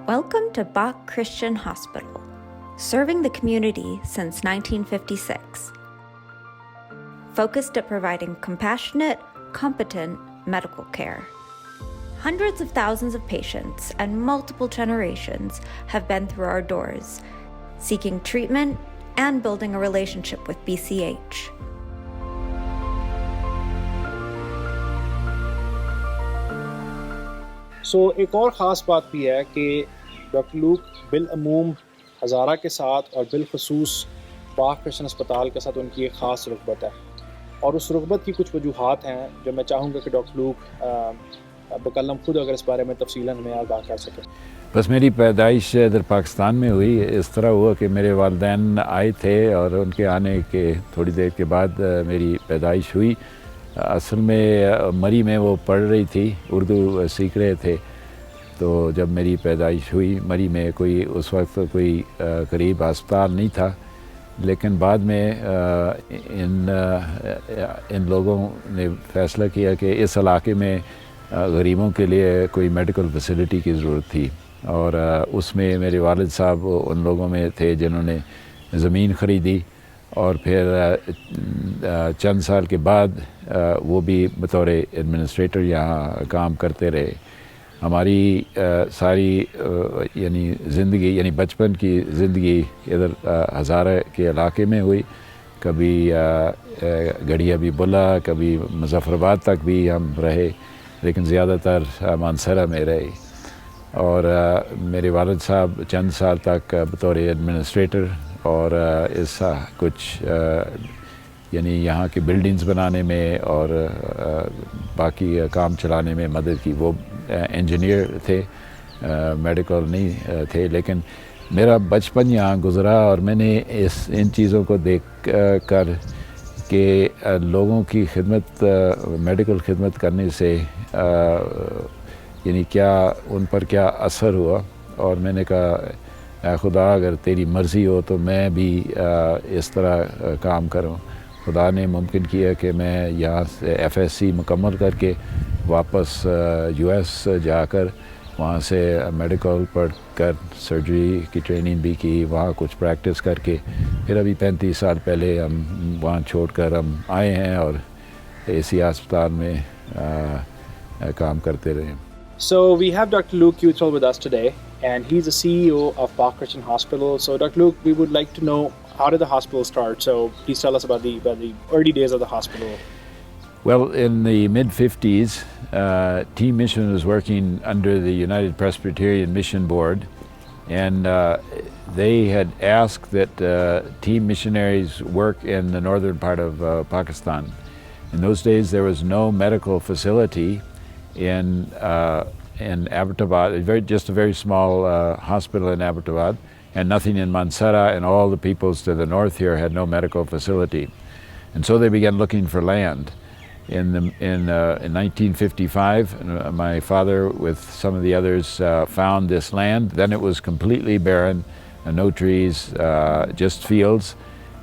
Welcome to Bach Christian Hospital, serving the community since 1956. Focused at providing compassionate, competent medical care. Hundreds of thousands of patients and multiple generations have been through our doors, seeking treatment and building a relationship with BCH. ایک اور خاص بات بھی ہے کہ doctor لوک بالعموم ہزارہ کے ساتھ اور بالخصوص باخ کرشن اسپتال کے ساتھ ان کی ایک خاص رغبت ہے، اور اس رغبت کی کچھ وجوہات ہیں جو میں چاہوں گا کہ ڈاکٹر لوک بکلم خود اگر اس بارے میں تفصیلاً ہمیں آگاہ کر سکیں۔ بس میری پیدائش ادھر پاکستان میں ہوئی۔ اس طرح ہوا کہ میرے والدین آئے تھے اور ان کے آنے کے تھوڑی دیر کے بعد میری پیدائش ہوئی۔ اصل میں مری میں وہ پڑھ رہی تھی، اردو سیکھ رہے تھے، تو جب میری پیدائش ہوئی مری میں اس وقت کوئی قریب ہسپتال نہیں تھا، لیکن بعد میں ان لوگوں نے فیصلہ کیا کہ اس علاقے میں غریبوں کے لیے کوئی میڈیکل فیسلٹی کی ضرورت تھی، اور اس میں میرے والد صاحب ان لوگوں میں تھے جنہوں نے زمین خریدی، اور پھر چند سال کے بعد وہ بھی بطور ایڈمنسٹریٹر یہاں کام کرتے رہے۔ ہماری ساری زندگی یعنی بچپن کی زندگی ادھر ہزارہ کے علاقے میں ہوئی، کبھی گڑھیا بھی بلا، کبھی مظفر آباد تک بھی ہم رہے، لیکن زیادہ تر مانسہرہ میں رہے۔ اور میرے والد صاحب چند سال تک بطور ایڈمنسٹریٹر اور اس کچھ یہاں کی بلڈنگز بنانے میں اور باقی کام چلانے میں مدد کی۔ وہ انجینئر تھے، میڈیکل نہیں تھے، لیکن میرا بچپن یہاں گزرا، اور میں نے ان چیزوں کو دیکھ کر کہ لوگوں کی خدمت، میڈیکل خدمت کرنے سے کیا ان پر کیا اثر ہوا، اور میں نے کہا اے خدا اگر تیری مرضی ہو تو میں بھی اس طرح کام کروں۔ خدا نے ممکن کیا کہ میں یہاں سے FSC مکمل کر کے واپس US جا کر وہاں سے میڈیکل پڑھ کر سرجری کی ٹریننگ بھی کی، وہاں کچھ پریکٹس کر کے پھر ابھی 35 سال پہلے ہم وہاں چھوڑ کر ہم آئے ہیں اور AC ہسپتال میں کام کرتے رہے۔ So we have Dr. Luke Uthal with us today, and he's the CEO of Bach Christian Hospital. So Dr. Luke, we would like to know, how did the hospital start? So please tell us about the early days of the hospital. Well, in the mid-50s, Team Mission was working under the United Presbyterian Mission Board, and they had asked that team missionaries work in the northern part of Pakistan. In those days, there was no medical facility in Abbottabad, just a very small hospital in Abbottabad, and nothing in Mansehra, and all the peoples to the north here had no medical facility. And so they began looking for land. In 1955, my father with some of the others found this land. Then it was completely barren, no trees, just fields,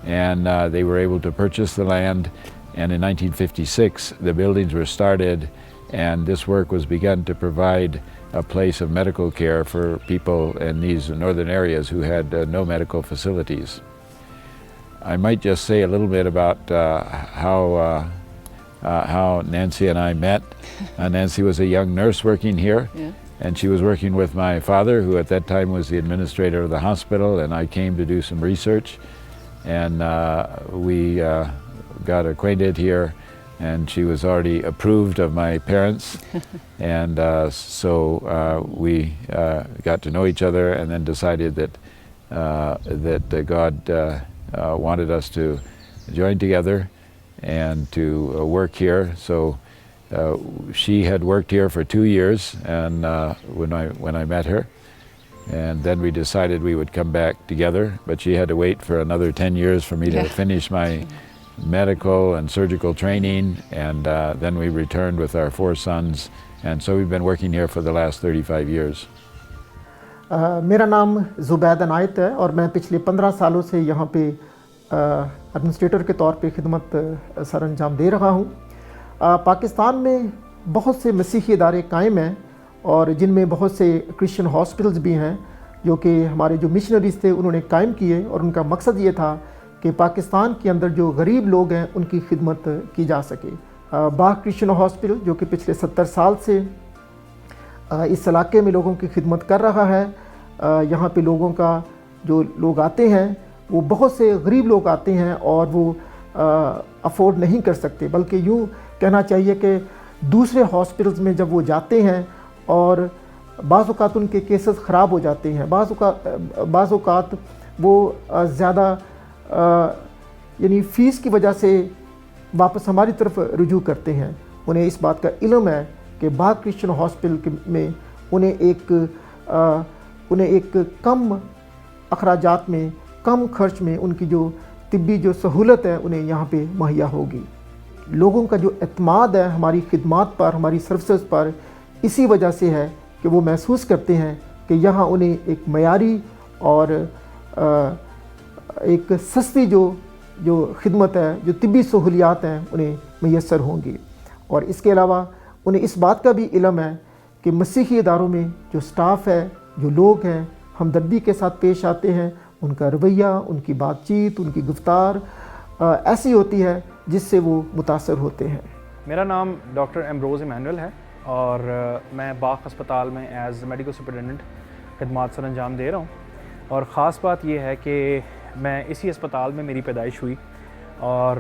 and they were able to purchase the land. And in 1956, the buildings were started, and this work was begun to provide a place of medical care for people in these northern areas who had no medical facilities. I might just say a little bit about how Nancy and I met. Nancy was a young nurse working here, yeah. And she was working with my father, who at that time was the administrator of the hospital, and I came to do some research, and we got acquainted here, and she was already approved of my parents, and so we got to know each other, and then decided that God wanted us to join together and to work here. So she had worked here for 2 years, and when I met her, and then we decided we would come back together, but she had to wait for another 10 years for me to finish my medical and surgical training, and then we returned with our 4 sons, and so we've been working here for the last 35 years. میرا نام زبید عنایت ہے، اور میں پچھلے 15 سالوں سے یہاں پہ ایڈمنسٹریٹر کے طور پہ خدمت سر انجام دے رہا ہوں۔ پاکستان میں بہت سے مسیحی ادارے قائم ہیں، اور جن میں بہت سے کرسچن ہاسپٹلز بھی ہیں جو کہ ہمارے جو مشنریز تھے انہوں نے قائم کیے، اور ان کا مقصد یہ تھا کہ پاکستان کے اندر جو غریب لوگ ہیں ان کی خدمت کی جا سکے۔ باغ کرسچن ہاسپٹل جو کہ پچھلے 70 سال سے اس علاقے میں لوگوں کی خدمت کر رہا ہے، یہاں پہ لوگوں کا جو لوگ آتے ہیں وہ بہت سے غریب لوگ آتے ہیں اور وہ افورڈ نہیں کر سکتے، بلکہ یوں کہنا چاہیے کہ دوسرے ہاسپٹلز میں جب وہ جاتے ہیں اور بعض اوقات ان کے کیسز خراب ہو جاتے ہیں، بعض اوقات وہ زیادہ یعنی فیس کی وجہ سے واپس ہماری طرف رجوع کرتے ہیں، انہیں اس بات کا علم ہے کہ باغ کرسچن ہاسپٹل میں انہیں ایک کم اخراجات میں، کم خرچ میں ان کی جو طبی جو سہولت ہے انہیں یہاں پہ مہیا ہوگی۔ لوگوں کا جو اعتماد ہے ہماری خدمات پر، ہماری سروسز پر، اسی وجہ سے ہے کہ وہ محسوس کرتے ہیں کہ یہاں انہیں ایک معیاری اور ایک سستی جو خدمت ہے، جو طبی سہولیات ہیں انہیں میسر ہوں گی۔ اور اس کے علاوہ انہیں اس بات کا بھی علم ہے کہ مسیحی اداروں میں جو سٹاف ہے، جو لوگ ہیں، ہمدردی کے ساتھ پیش آتے ہیں، ان کا رویہ، ان کی بات چیت، ان کی گفتار ایسی ہوتی ہے جس سے وہ متاثر ہوتے ہیں۔ میرا نام ڈاکٹر امروز ایمینول ہے اور میں باغ ہسپتال میں ایز میڈیکل سپرنٹینڈنٹ خدمات سر انجام دے رہا ہوں، اور خاص بات یہ ہے کہ میں اسی ہسپتال میں میری پیدائش ہوئی، اور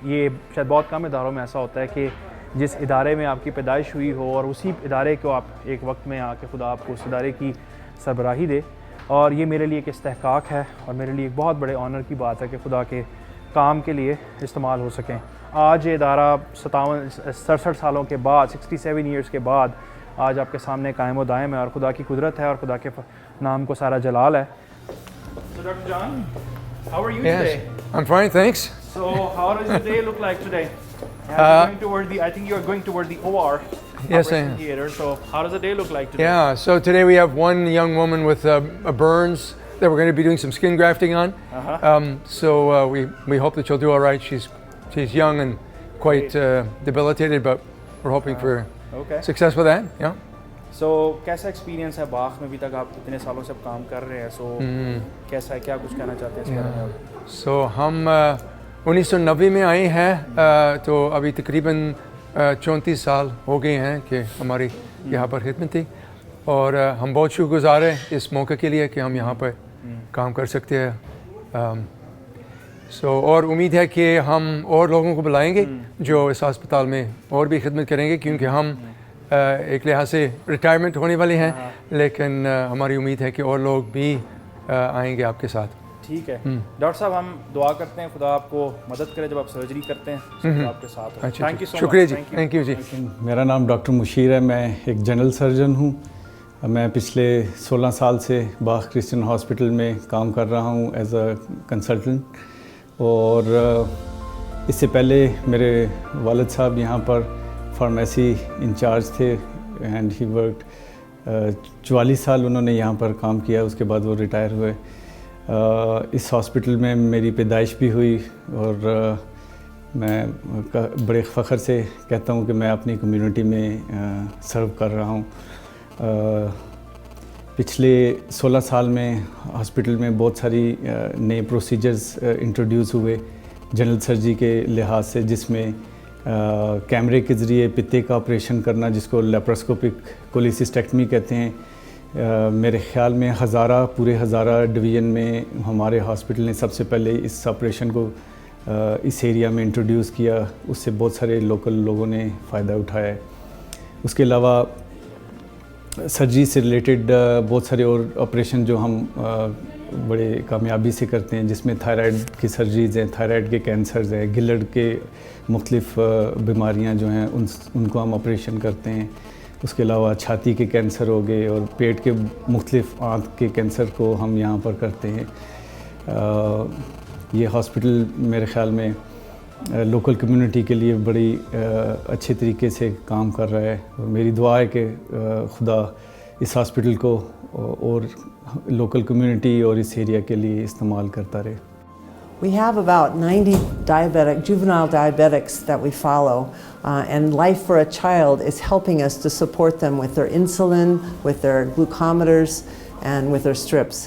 یہ شاید بہت کم اداروں میں ایسا ہوتا ہے کہ جس ادارے میں آپ کی پیدائش ہوئی ہو اور اسی ادارے کو آپ ایک وقت میں آ کے خدا آپ کو اس ادارے کی سربراہی دے، اور یہ میرے لیے ایک استحقاق ہے اور میرے لیے ایک بہت بڑے آنر کی بات ہے کہ خدا کے کام کے لیے استعمال ہو سکیں۔ آج یہ ادارہ 67 سالوں کے بعد، 67 ایئرس کے بعد آج آپ کے سامنے قائم و دائم ہے، اور خدا کی قدرت ہے اور خدا کے نام کو سارا جلال ہے۔ So Dr. John, how are you today? I'm fine, thanks. So how does your day look like today? I think you are going toward the OR. Yes, I am. Theater. So how does the day look like today? Yeah, so today we have one young woman with a burns that we're going to be doing some skin grafting on. So we hope that she'll do all right. She's young and quite debilitated, but we're hoping for success with that. Yeah. So کیسا experience ہے باغ میں؟ ابھی تک آپ اتنے سالوں سے کام کر رہے ہیں، سو کیسا ہے، کیا کچھ کہنا چاہتے ہیں اس بارے میں؟ So ہم 1990 میں آئے ہیں، تو ابھی تقریباً 34 سال ہو گئے ہیں کہ ہماری یہاں پر خدمت تھی، اور ہم بہت شکر گزار ہیں اس موقع کے لیے کہ ہم یہاں پر کام کر سکتے ہیں۔ اور امید ہے کہ ہم اور لوگوں کو بلائیں گے جو اس ہسپتال میں اور بھی خدمت کریں گے، کیونکہ ہم ایک لحاظ سے ریٹائرمنٹ ہونے والے ہیں، لیکن ہماری امید ہے کہ اور لوگ بھی آئیں گے آپ کے ساتھ۔ ٹھیک ہے ڈاکٹر صاحب، ہم دعا کرتے ہیں خدا آپ کو مدد کرے جب آپ سرجری کرتے ہیں، آپ کے ساتھ ہو۔ تھینک یو سو مچ۔ شکریہ جی، تھینک یو جی۔ میرا نام ڈاکٹر مشیر ہے، میں ایک جنرل سرجن ہوں۔ میں پچھلے 16 سال سے باغ کرسچن ہاسپٹل میں کام کر رہا ہوں ایز اے کنسلٹنٹ، اور اس سے پہلے میرے والد صاحب یہاں پر فارمیسی انچارج تھے، اینڈ ہی ورکڈ 44 سال انہوں نے یہاں پر کام کیا، اس کے بعد وہ ریٹائر ہوئے۔ اس ہاسپٹل میں میری پیدائش بھی ہوئی، اور میں بڑے فخر سے کہتا ہوں کہ میں اپنی کمیونٹی میں سرو کر رہا ہوں۔ پچھلے 16 سال میں ہاسپٹل میں بہت ساری نئے پروسیجرز انٹروڈیوس ہوئے جنرل سرجری کے لحاظ سے، جس میں کیمرے کے ذریعے پتے کا آپریشن کرنا، جس کو لیپروسکوپک کولیسسٹیکٹمی کہتے ہیں۔ میرے خیال میں پورے ہزارہ ڈویژن میں ہمارے ہاسپٹل نے سب سے پہلے اس آپریشن کو اس ایریا میں انٹروڈیوس کیا، اس سے بہت سارے لوکل لوگوں نے فائدہ اٹھایا ہے۔ اس کے علاوہ سرجری سے ریلیٹڈ بہت سارے اور آپریشن جو ہم بڑے کامیابی سے کرتے ہیں، جس میں تھائرائڈ کی سرجریز ہیں، تھائرائڈ کے کینسرز ہیں، گلڈ کے مختلف بیماریاں جو ہیں ان کو ہم آپریشن کرتے ہیں۔ اس کے علاوہ چھاتی کے کینسر ہو گئے، اور پیٹ کے مختلف آنت کے کینسر کو ہم یہاں پر کرتے ہیں۔ یہ ہاسپٹل میرے خیال میں لوکل کمیونٹی کے لیے بڑی اچھے طریقے سے کام کر رہا ہے، اور میری دعا ہے کہ خدا اس ہاسپٹل کو اور لوکل کمیونٹی اور اس ایریا کے لیے استعمال کرتا رہے۔ We have about 90 juvenile diabetics that we follow, and Life for a Child is helping us to support them with their insulin, with their glucometers, and with their strips.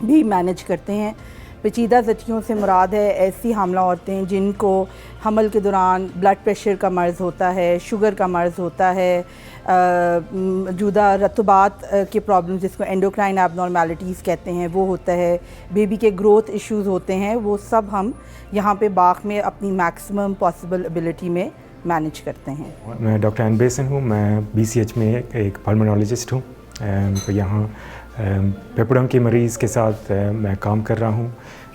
بھی manage کرتے ہیں۔ پیچیدہ زچگیوں سے مراد ہے ایسی حاملہ عورتیں جن کو حمل کے دوران بلڈ پریشر کا مرض ہوتا ہے، شوگر کا مرض ہوتا ہے، موجودہ رطوبات کے پرابلمز جس کو اینڈوکرائن ایب نارمیلٹیز کہتے ہیں وہ ہوتا ہے، بیبی کے گروتھ ایشوز ہوتے ہیں، وہ سب ہم یہاں پہ باغ میں اپنی میکسیمم پاسبل ایبلٹی میں مینیج کرتے ہیں۔ میں ڈاکٹر انبیسن ہوں، میں BCH میں ایک پلمونالوجسٹ ہوں۔ تو یہاں پیپوڈم کے مریض کے ساتھ میں کام کر رہا ہوں،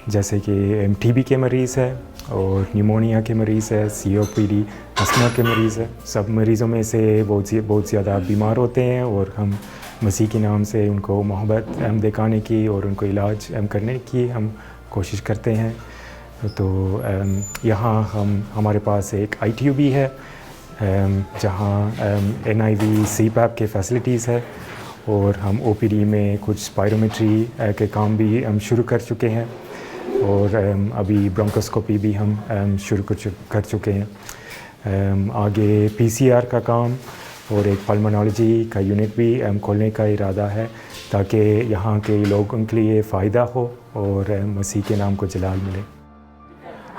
جیسے کہ TB کے مریض ہے اور نیمونیا کے مریض ہے، COPD اسما کے مریض ہے۔ سب مریضوں میں سے بہت زیادہ بیمار ہوتے ہیں اور ہم مسیح کے نام سے ان کو محبت دکھانے کی اور ان کو علاج کرنے کی ہم کوشش کرتے ہیں۔ تو یہاں ہمارے پاس ایک ITU بھی ہے جہاں NIV CPAP کے فیسلٹیز ہے، اور ہم OPD میں کچھ اسپائرومیٹری کے کام بھی ہم شروع کر چکے ہیں، اور ابھی برونکوسکوپی بھی ہم شروع کر چکے ہیں۔ آگے PCR کا کام اور ایک پلمونالوجی کا یونٹ بھی کھولنے کا ارادہ ہے تاکہ یہاں کے لوگوں کے لیے فائدہ ہو اور مسیح کے نام کو جلال ملے۔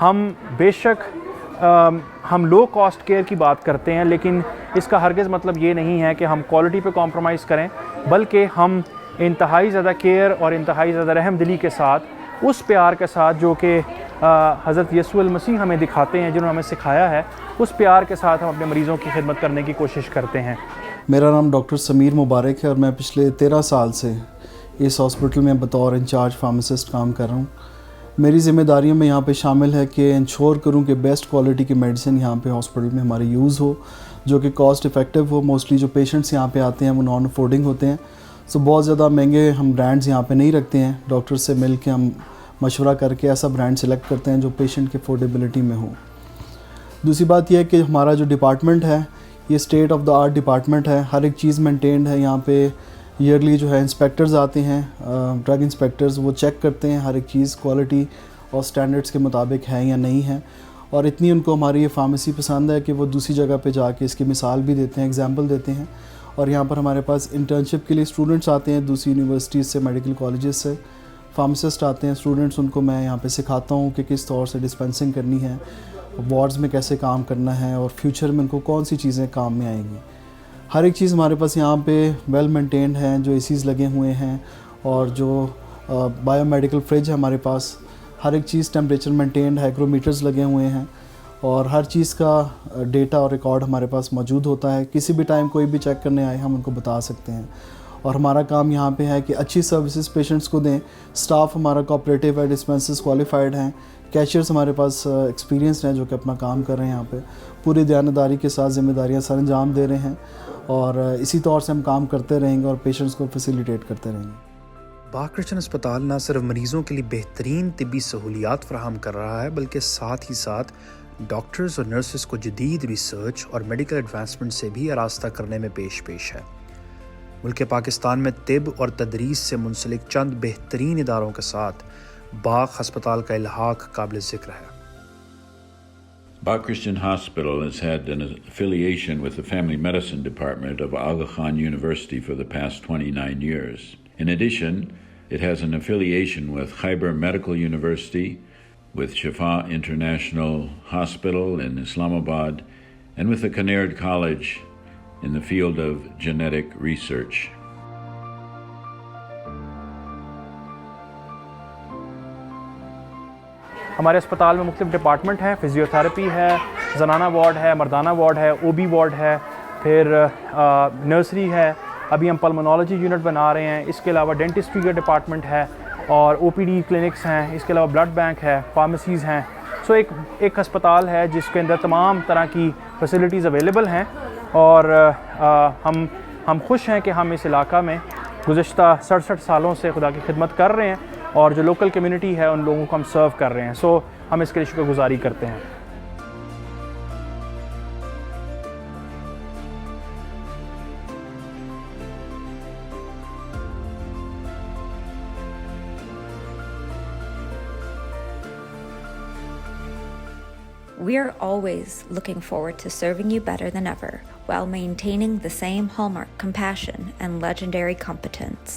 ہم بے شک ہم لو کاسٹ کیئر کی بات کرتے ہیں، لیکن اس کا ہرگز مطلب یہ نہیں ہے کہ ہم کوالٹی پہ کمپرومائز کریں، بلکہ ہم انتہائی زیادہ کیئر اور انتہائی زیادہ رحم دلی کے ساتھ، اس پیار کے ساتھ جو کہ حضرت یسوع المسیح ہمیں دکھاتے ہیں، جنہوں نے ہمیں سکھایا ہے، اس پیار کے ساتھ ہم اپنے مریضوں کی خدمت کرنے کی کوشش کرتے ہیں۔ میرا نام ڈاکٹر سمیر مبارک ہے اور میں پچھلے 13 سال سے اس ہاسپٹل میں بطور انچارج فارماسسٹ کام کر رہا ہوں۔ میری ذمہ داریوں میں یہاں پہ شامل ہے کہ انشور کروں کہ بیسٹ کوالٹی کی میڈیسن یہاں پہ ہاسپٹل میں ہماری یوز ہو، جو کہ کاسٹ افیکٹو ہو۔ موسٹلی جو پیشنٹس یہاں پہ آتے ہیں وہ نان افورڈنگ ہوتے ہیں، سو بہت زیادہ مہنگے ہم برانڈز یہاں پہ نہیں رکھتے ہیں۔ ڈاکٹر سے مل کے ہم مشورہ کر کے ایسا برانڈ سلیکٹ کرتے ہیں جو پیشنٹ کے افورڈیبلٹی میں ہو۔ دوسری بات یہ ہے کہ ہمارا جو ڈپارٹمنٹ ہے یہ state of the art department ہے، ہر ایک چیز مینٹینڈ ہے یہاں پہ۔ ایئرلی جو ہے انسپیکٹرز آتے ہیں، ڈرگ انسپیکٹرز، وہ چیک کرتے ہیں ہر ایک چیز کوالٹی اور سٹینڈرڈس کے مطابق ہے یا نہیں ہے، اور اتنی ان کو ہماری یہ فارمیسی پسند ہے کہ وہ دوسری جگہ پہ جا کے اس کی مثال بھی دیتے ہیں، ایگزامپل دیتے ہیں۔ اور یہاں پر ہمارے پاس انٹرنشپ کے لیے اسٹوڈنٹس آتے ہیں دوسری یونیورسٹیز سے، میڈیکل کالجز سے، فارماسسٹ آتے ہیں اسٹوڈنٹس، ان کو میں یہاں پہ سکھاتا ہوں کہ کس طور سے ڈسپینسنگ کرنی ہے، وارڈز میں کیسے کام کرنا ہے، اور فیوچر میں ان کو کون سی چیزیں کام میں آئیں گی۔ ہر ایک چیز ہمارے پاس یہاں پہ ویل مینٹینڈ ہیں، جو ACs لگے ہوئے ہیں، اور جو بایو میڈیکل فریج ہے ہمارے پاس، ہر ایک چیز ٹیمپریچر مینٹینڈ، ہائیگرومیٹرز لگے ہوئے ہیں، اور ہر چیز کا ڈیٹا اور ریکارڈ ہمارے پاس موجود ہوتا ہے۔ کسی بھی ٹائم کوئی بھی چیک کرنے آئے ہم ان کو بتا سکتے ہیں، اور ہمارا کام یہاں پہ ہے کہ اچھی سروسز پیشنٹس کو دیں۔ سٹاف ہمارا کوآپریٹیو ہے، ڈسپینسرز کوالیفائڈ ہیں، کیشیئرز ہمارے پاس ایکسپیرینسڈ ہیں جو کہ اپنا کام کر رہے ہیں یہاں پہ، پوری دیانتداری کے ساتھ ذمہ داریاں سر انجام دے رہے ہیں، اور اسی طور سے ہم کام کرتے رہیں گے اور پیشنٹس کو فیسیلیٹیٹ کرتے رہیں گے۔ باغ کرشن اسپتال نہ صرف مریضوں کے لیے بہترین طبی سہولیات فراہم کر رہا ہے، بلکہ ساتھ ہی ساتھ ڈاکٹرز اور نرسز کو جدید ریسرچ اور میڈیکل ایڈوانسمنٹ سے بھی آراستہ کرنے میں پیش ہے۔ ملک پاکستان میں طب اور تدریس سے منسلک چند بہترین اداروں کے ساتھ باغ ہسپتال کا الحاق قابل ذکر ہے۔ Bagh Christian Hospital has had an affiliation with the Family Medicine Department of Aga Khan University for the past 29 years. In addition, it has an affiliation with Khyber Medical University, with Shifa International Hospital in Islamabad, and with the Kinnaird College in the field of genetic research. ہمارے اسپتال میں مختلف department ہیں، physiotherapy ہے، زنانہ ward ہے، مردانہ ward ہے، OB ward ہے، پھر نرسری ہے، ابھی ہم پلمونالوجی یونٹ بنا رہے ہیں، اس کے علاوہ ڈینٹسٹری کا ڈپارٹمنٹ ہے، اور OPD کلینکس ہیں، اس کے علاوہ بلڈ بینک ہے، فارمیسیز ہیں۔ سو ایک ہسپتال ہے جس کے اندر تمام طرح کی فیسلٹیز اویلیبل ہیں، اور ہم خوش ہیں کہ ہم اس علاقہ میں گزشتہ 67 سالوں سے خدا کی خدمت کر رہے ہیں، اور جو لوکل کمیونٹی ہے ان لوگوں کو ہم سرو کر رہے ہیں، سو ہم اس کے لیے شکر گزاری کرتے ہیں۔ We are always looking forward to serving you better than ever while maintaining the same hallmark compassion and legendary competence.